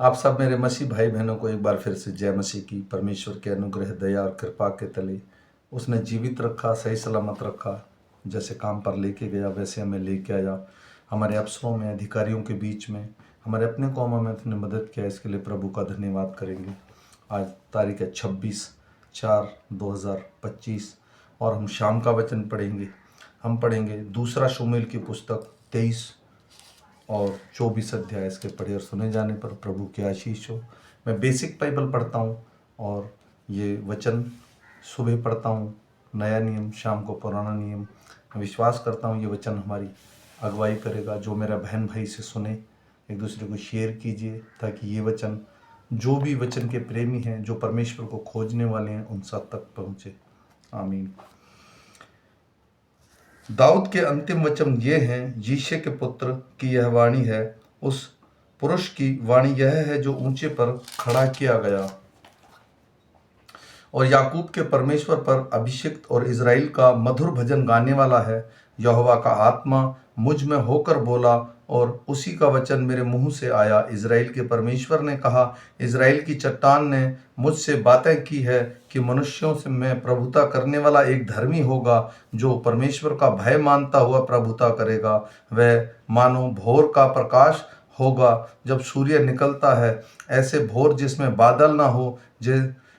आप सब मेरे मसीह भाई बहनों को एक बार फिर से जय मसीह की। परमेश्वर के अनुग्रह, दया और कृपा के तले उसने जीवित रखा, सही सलामत रखा। जैसे काम पर लेके गया वैसे हमें लेके आया। हमारे अफसरों में, अधिकारियों के बीच में, हमारे अपने कौमों में उसने मदद किया। इसके लिए प्रभु का धन्यवाद करेंगे। आज तारीख है 26/4/2025 और हम शाम का वचन पढ़ेंगे। हम पढ़ेंगे दूसरा शमूएल की पुस्तक 23 और 24 अध्याय। इसके पढ़े और सुने जाने पर प्रभु की आशीष हो। मैं बेसिक बाइबल पढ़ता हूँ और ये वचन सुबह पढ़ता हूँ, नया नियम, शाम को पुराना नियम। मैं विश्वास करता हूँ ये वचन हमारी अगुवाई करेगा। जो मेरा बहन भाई से सुने, एक दूसरे को शेयर कीजिए ताकि ये वचन, जो भी वचन के प्रेमी हैं, जो परमेश्वर को खोजने वाले हैं, उन सब तक पहुँचे। आमीन। दाऊद के अंतिम वचन ये हैं, यिशै के पुत्र की यह वाणी है, उस पुरुष की वाणी यह है जो ऊंचे पर खड़ा किया गया और याकूब के परमेश्वर पर अभिषिक्त और इज़राइल का मधुर भजन गाने वाला है। यहोवा का आत्मा मुझ में होकर बोला और उसी का वचन मेरे मुंह से आया। इज़राइल के परमेश्वर ने कहा, इज़राइल की चट्टान ने मुझसे बातें की है कि मनुष्यों से मैं प्रभुता करने वाला एक धर्मी होगा, जो परमेश्वर का भय मानता हुआ प्रभुता करेगा। वह मानो भोर का प्रकाश होगा जब सूर्य निकलता है, ऐसे भोर जिसमें बादल ना हो,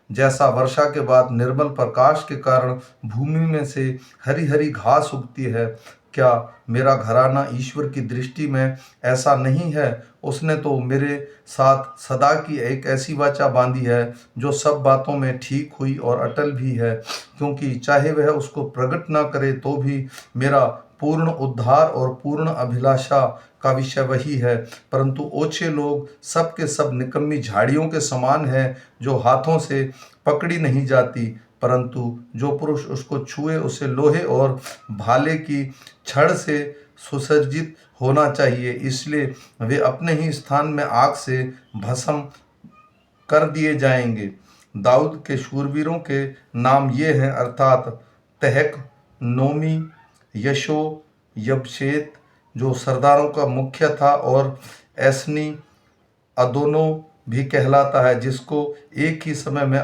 जैसा वर्षा के बाद निर्मल प्रकाश के कारण भूमि में से हरी हरी घास उगती है। क्या मेरा घराना ईश्वर की दृष्टि में ऐसा नहीं है? उसने तो मेरे साथ सदा की एक ऐसी वाचा बांधी है जो सब बातों में ठीक हुई और अटल भी है, क्योंकि चाहे वह उसको प्रकट ना करे तो भी मेरा पूर्ण उद्धार और पूर्ण अभिलाषा का विषय वही है। परंतु ओछे लोग सब के सब निकम्मी झाड़ियों के समान हैं, जो हाथों से पकड़ी नहीं जाती, परंतु जो पुरुष उसको छुए उसे लोहे और भाले की छड़ से सुसज्जित होना चाहिए, इसलिए वे अपने ही स्थान में आग से भस्म कर दिए जाएंगे। दाऊद के शूरवीरों के नाम ये हैं, अर्थात तहक, नोमी, यशो, यबशेत जो सरदारों का मुख्य था, और एसनी अदोनो भी कहलाता है, जिसको एक ही समय में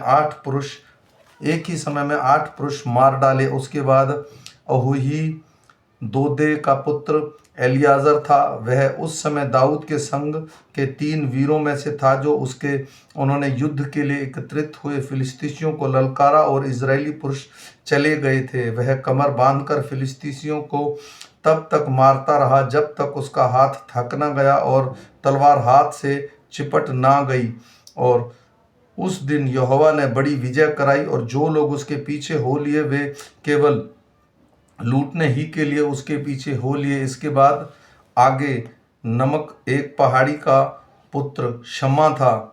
आठ पुरुष मार डाले। उसके बाद अहोही दोदे का पुत्र एलियाजर था। वह उस समय दाऊद के संग के 3 वीरों में से था, जो उन्होंने युद्ध के लिए एकत्रित हुए फिलिस्तीसियों को ललकारा और इजरायली पुरुष चले गए थे। वह कमर बांधकर फिलिस्तीसियों को तब तक मारता रहा जब तक उसका हाथ थक न गया और तलवार हाथ से चिपट ना गई। और उस दिन यहोवा ने बड़ी विजय कराई, और जो लोग उसके पीछे हो लिए वे केवल लूटने ही के लिए उसके पीछे हो लिए। इसके बाद आगे नमक एक पहाड़ी का पुत्र शम्मा था।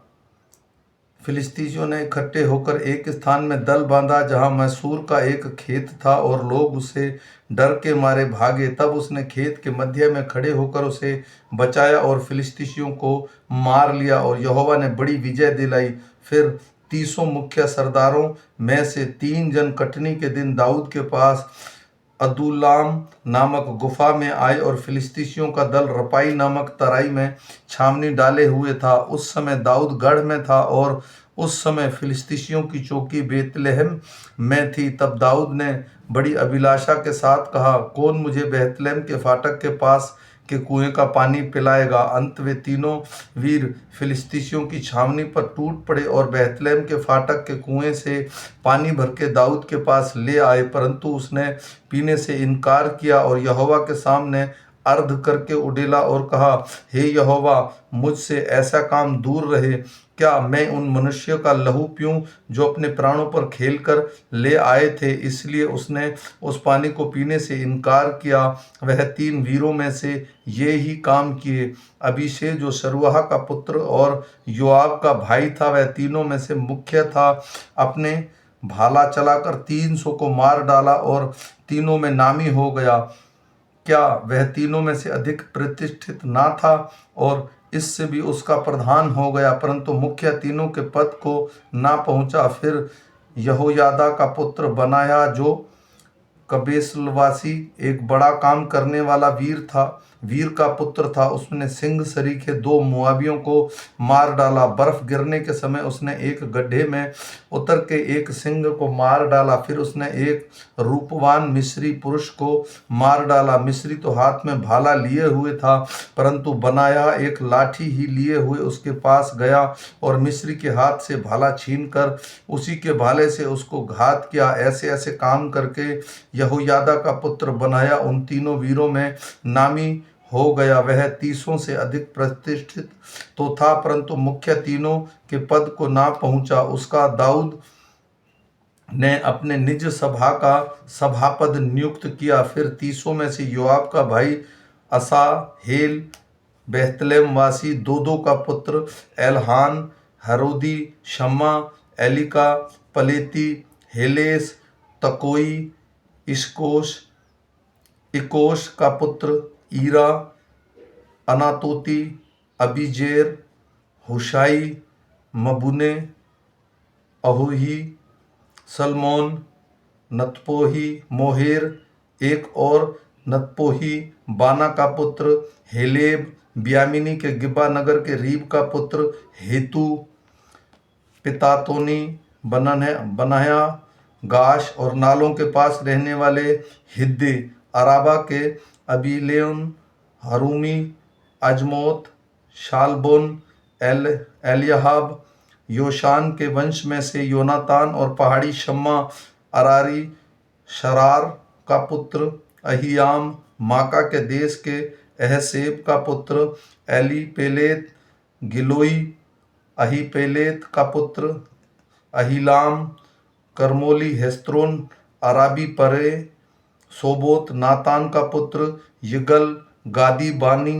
फिलिस्तीसियों ने इकट्ठे होकर एक स्थान में दल बांधा जहां मैसूर का एक खेत था, और लोग उसे डर के मारे भागे। तब उसने खेत के मध्य में खड़े होकर उसे बचाया और फिलिस्तीसियों को मार लिया, और यहोवा ने बड़ी विजय दिलाई। फिर 300 मुख्य सरदारों में से 3 जन कटनी के दिन दाऊद के पास अदुल्लाम नामक गुफा में आए, और फिलिस्तीसियों का दल रपाई नामक तराई में छावनी डाले हुए था। उस समय दाऊद गढ़ में था, और उस समय फिलिस्तीसियों की चौकी बेतलहम में थी। तब दाऊद ने बड़ी अभिलाषा के साथ कहा, कौन मुझे बेतलहम के फाटक के पास के कुएं का पानी पिलाएगा? अंत वे तीनों वीर फिलिस्तीसियों की छावनी पर टूट पड़े और बेतलहम के फाटक के कुएं से पानी भर के दाऊद के पास ले आए, परंतु उसने पीने से इनकार किया और यहोवा के सामने अर्ध करके उडेला और कहा, हे यहोवा, मुझसे ऐसा काम दूर रहे। क्या मैं उन मनुष्यों का लहू पीऊं जो अपने प्राणों पर खेलकर ले आए थे? इसलिए उसने उस पानी को पीने से इनकार किया। वह 3 वीरों में से ये ही काम किए। अबीशै जो सरूआ का पुत्र और योआब का भाई था, वह तीनों में से मुख्य था। अपने भाला चलाकर 300 को मार डाला और तीनों में नामी हो गया। क्या वह तीनों में से अधिक प्रतिष्ठित ना था? और इससे भी उसका प्रधान हो गया, परंतु मुख्य तीनों के पद को ना पहुंचा। फिर यहोयादा का पुत्र बनाया, जो कबेसलवासी एक बड़ा काम करने वाला वीर था, वीर का पुत्र था। उसने सिंह सरीखे 2 मुआबियों को मार डाला। बर्फ गिरने के समय उसने एक गड्ढे में उतर के एक सिंह को मार डाला। फिर उसने एक रूपवान मिस्री पुरुष को मार डाला। मिस्री तो हाथ में भाला लिए हुए था, परंतु बनाया एक लाठी ही लिए हुए उसके पास गया और मिस्री के हाथ से भाला छीनकर उसी के भाले से उसको घात किया। ऐसे ऐसे काम करके यहोयादा का पुत्र बनाया उन तीनों वीरों में नामी हो गया। वह 30 से अधिक प्रतिष्ठित तो था, परंतु मुख्य तीनों के पद को ना पहुंचा। उसका दाऊद ने अपने निज सभा का सभापद नियुक्त किया। फिर 30 में से योआब का भाई असाहेल बेहतलेम वासी दोदो का पुत्र एलहान, हरोदी, शम्मा, एलिका, पलेती, हेलेस, तकोई, इकोश का पुत्र ईरा, अनातोती, अबीजेर, हुशाई, मबुने, अहोही, सलमोन, नतपोही, मोहेर, एक और नतपोही, बाना का पुत्र हेलेब, बियामिनी के गिबा नगर के रीब का पुत्र हेतु, पितातोनी, बनाया, गाश और नालों के पास रहने वाले हिद्दे, अराबा के अबीलेम, हरूमी, अजमोत, शालबोन, एलियाहाब, योशान के वंश में से योनातान और पहाड़ी शम्मा, अरारी, शरार का पुत्र अहियाम, माका के देश के अहसेब का पुत्र एलीपेलेत, गिलोई, अहीपेलेत का पुत्र अहिलाम, करमोली, हेस्त्रोन, अराबी परे, सोबोत, नातान का पुत्र यगल, गादी, बानी,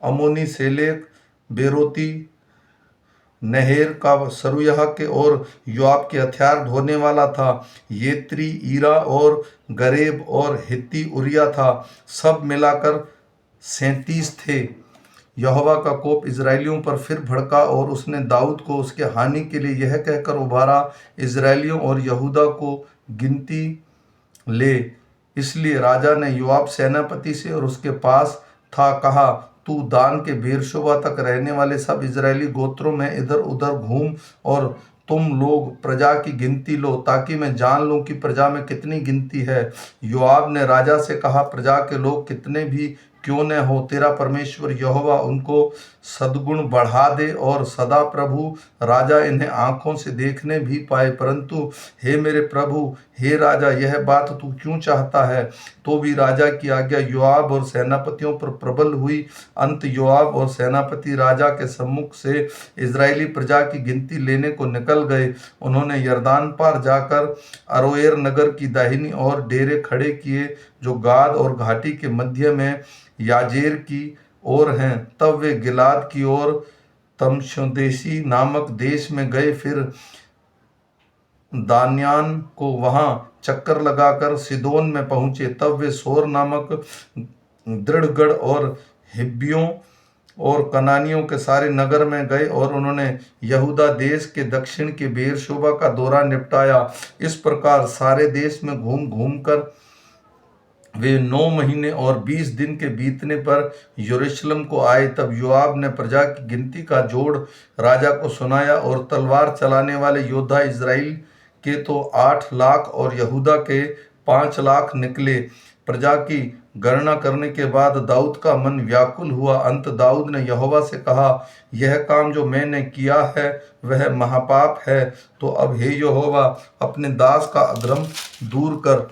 अमोनी, सेलेक, बेरोती, नहेर का सरुयाह के और योआब के हथियार ढोने वाला था। येत्री, ईरा और गरेब और हित्ती उरिया था। सब मिलाकर 37 थे। यहोवा का कोप इजराइलियों पर फिर भड़का और उसने दाऊद को उसके हानि के लिए यह कहकर उभारा, इजराइलियों और यहूदा को गिनती ले। इसलिए राजा ने योआब सेनापति से और उसके पास था कहा, तू दान के बेरशोबा तक रहने वाले सब इजरायली गोत्रों में इधर उधर घूम और तुम लोग प्रजा की गिनती लो, ताकि मैं जान लूं कि प्रजा में कितनी गिनती है। योआब ने राजा से कहा, प्रजा के लोग कितने भी क्यों न हो, तेरा परमेश्वर यहोवा उनको सद्गुण बढ़ा दे और सदा प्रभु राजा इन्हें आंखों से देखने भी पाए। परंतु हे मेरे प्रभु, हे राजा, यह बात तू क्यों चाहता है? तो भी राजा की आज्ञा योआब और सेनापतियों पर प्रबल हुई। अंत योआब और सेनापति राजा के सम्मुख से इजरायली प्रजा की गिनती लेने को निकल गए। उन्होंने यरदान पार जाकर अरोएर नगर की दाहिनी ओर डेरे खड़े किए, जो गाद और घाटी के मध्य में याजेर की ओर हैं। तब वे गिलाद की ओर तमशदेशी नामक देश में गए। फिर दान्यान को वहां चक्कर लगाकर सिदोन में पहुंचे। तब वे सोर नामक दृढ़गढ़ और हिब्बियों और कनानियों के सारे नगर में गए और उन्होंने यहूदा देश के दक्षिण के बेरशोबा का दौरा निपटाया। इस प्रकार सारे देश में घूम घूम कर वे 9 महीने और 20 दिन के बीतने पर यरूशलेम को आए। तब योआब ने प्रजा की गिनती का जोड़ राजा को सुनाया और तलवार चलाने वाले योद्धा इजराइल के तो 8 लाख और यहूदा के 5 लाख निकले। प्रजा की गणना करने के बाद दाऊद का मन व्याकुल हुआ। अंत दाऊद ने यहोवा से कहा, यह काम जो मैंने किया है वह महापाप है। तो अब हे यहोवा, अपने दास का अधर्म दूर कर,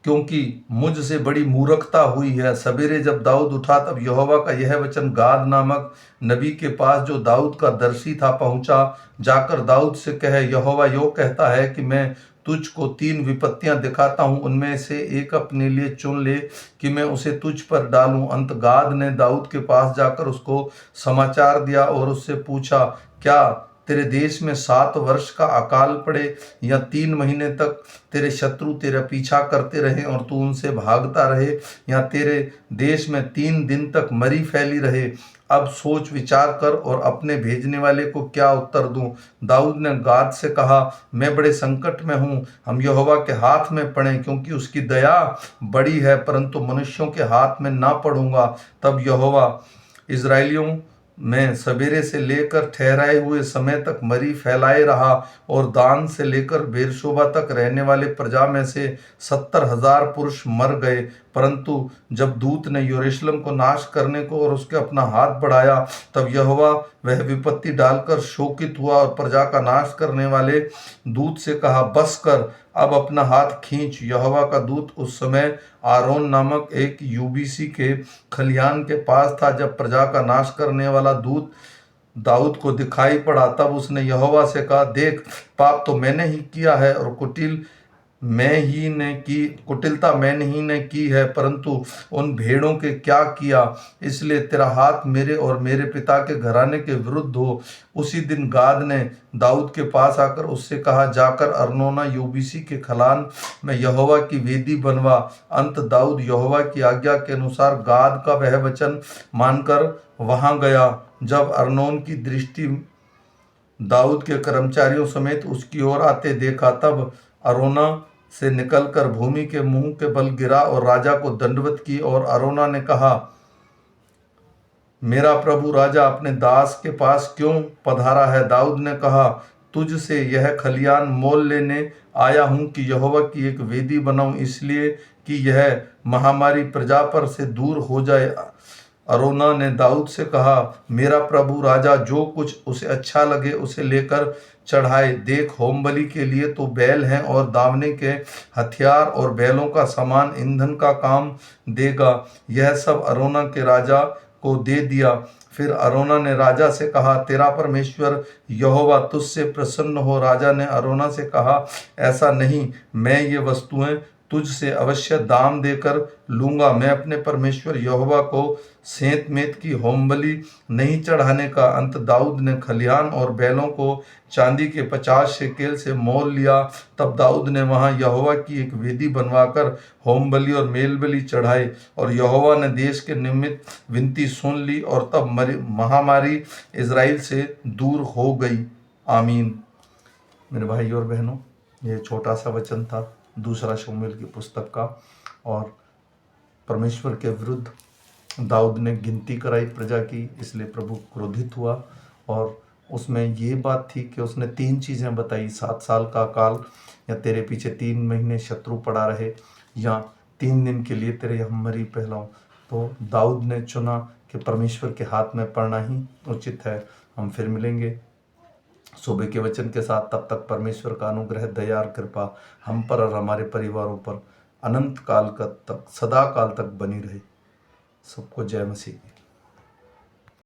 क्योंकि मुझसे बड़ी मूर्खता हुई है। सवेरे जब दाऊद उठा तब यहोवा का यह वचन गाद नामक नबी के पास, जो दाऊद का दर्शी था, पहुंचा। जाकर दाऊद से कह, यहोवा यो कहता है कि मैं तुझको 3 विपत्तियां दिखाता हूं, उनमें से एक अपने लिए चुन ले कि मैं उसे तुझ पर डालूं। अंत गाद ने दाऊद के पास जाकर उसको समाचार दिया और उससे पूछा, क्या तेरे देश में 7 वर्ष का अकाल पड़े या 3 महीने तक तेरे शत्रु तेरा पीछा करते रहे और तू उनसे भागता रहे, या तेरे देश में 3 दिन तक मरी फैली रहे, अब सोच विचार कर और अपने भेजने वाले को क्या उत्तर दूं। दाऊद ने गाद से कहा, मैं बड़े संकट में हूं, हम यहोवा के हाथ में पड़े, क्योंकि उसकी दया बड़ी है, परंतु मनुष्यों के हाथ में ना पड़ूंगा। तब यहोवा इस्राएलियों में सवेरे से लेकर ठहराए हुए समय तक मरी फैलाए रहा, और दान से लेकर बेरशोबा तक रहने वाले प्रजा में से 70,000 पुरुष मर गए। परंतु जब दूत ने यरूशलेम को नाश करने को और उसके अपना हाथ बढ़ाया, तब यहोवा वह विपत्ति डालकर शोकित हुआ और प्रजा का नाश करने वाले दूत से कहा, बस कर, अब अपना हाथ खींच। यहोवा का दूत उस समय आरोन नामक एक यूबीसी के खलिहान के पास था। जब प्रजा का नाश करने वाला दूत दाऊद को दिखाई पड़ा, तब उसने यहोवा से कहा, देख, पाप तो मैंने ही किया है और कुटिलता मैंने ही ने की है, परंतु उन भेड़ों के क्या किया, इसलिए तेरा हाथ मेरे और मेरे पिता के घराने के विरुद्ध हो। उसी दिन गाद ने दाऊद के पास आकर उससे कहा, जाकर अरनोना यूबीसी के खलान में यहोवा की वेदी बनवा। अंत दाऊद यहोवा की आज्ञा के अनुसार गाद का वह वचन मानकर वहां गया। जब अरनोन की दृष्टि दाऊद के कर्मचारियों समेत उसकी ओर आते देखा, तब अरोना से निकलकर भूमि के मुंह के बल गिरा और राजा को दंडवत की। और अरोना ने कहा, मेरा प्रभु राजा अपने दास के पास क्यों पधारा है? दाऊद ने कहा, तुझ से यह खलियान मोल लेने आया हूं कि यहोवा की एक वेदी बनाऊं, इसलिए कि यह महामारी प्रजा पर से दूर हो जाए। अरोना ने दाऊद से कहा, मेरा प्रभु राजा जो कुछ उसे अच्छा लगे उसे लेकर चढ़ाए। देख, होमबलि के लिए तो बैल हैं और दावने के हथियार और बैलों का सामान ईंधन का काम देगा। यह सब अरोना के राजा को दे दिया। फिर अरोना ने राजा से कहा, तेरा परमेश्वर यहोवा तुझसे प्रसन्न हो। राजा ने अरोना से कहा, ऐसा नहीं, मैं ये वस्तुएं तुझ से अवश्य दाम देकर लूंगा। मैं अपने परमेश्वर यहोवा को सेंत मेत की होमबलि नहीं चढ़ाने का। अंत दाऊद ने खलिहान और बैलों को चांदी के 50 शेकेल से मोल लिया। तब दाऊद ने वहां यहोवा की एक वेदी बनवाकर होमबलि और मेलबलि चढ़ाए, और यहोवा ने देश के निमित्त विनती सुन ली, और तब महामारी इज़राइल से दूर हो गई। आमीन। मेरे भाई और बहनों, ये छोटा सा वचन था दूसरा शमूएल की पुस्तक का, और परमेश्वर के विरुद्ध दाऊद ने गिनती कराई प्रजा की, इसलिए प्रभु क्रोधित हुआ। और उसमें ये बात थी कि उसने 3 चीज़ें बताई, 7 साल का अकाल, या तेरे पीछे 3 महीने शत्रु पड़ा रहे, या 3 दिन के लिए तेरे यहाँ मरी फैलाऊं। तो दाऊद ने चुना कि परमेश्वर के हाथ में पड़ना ही उचित है। हम फिर मिलेंगे सुबह के वचन के साथ। तब तक परमेश्वर का अनुग्रह, दया और कृपा हम पर और हमारे परिवारों पर अनंत काल तक, सदा काल तक बनी रहे। सबको जय मसीह।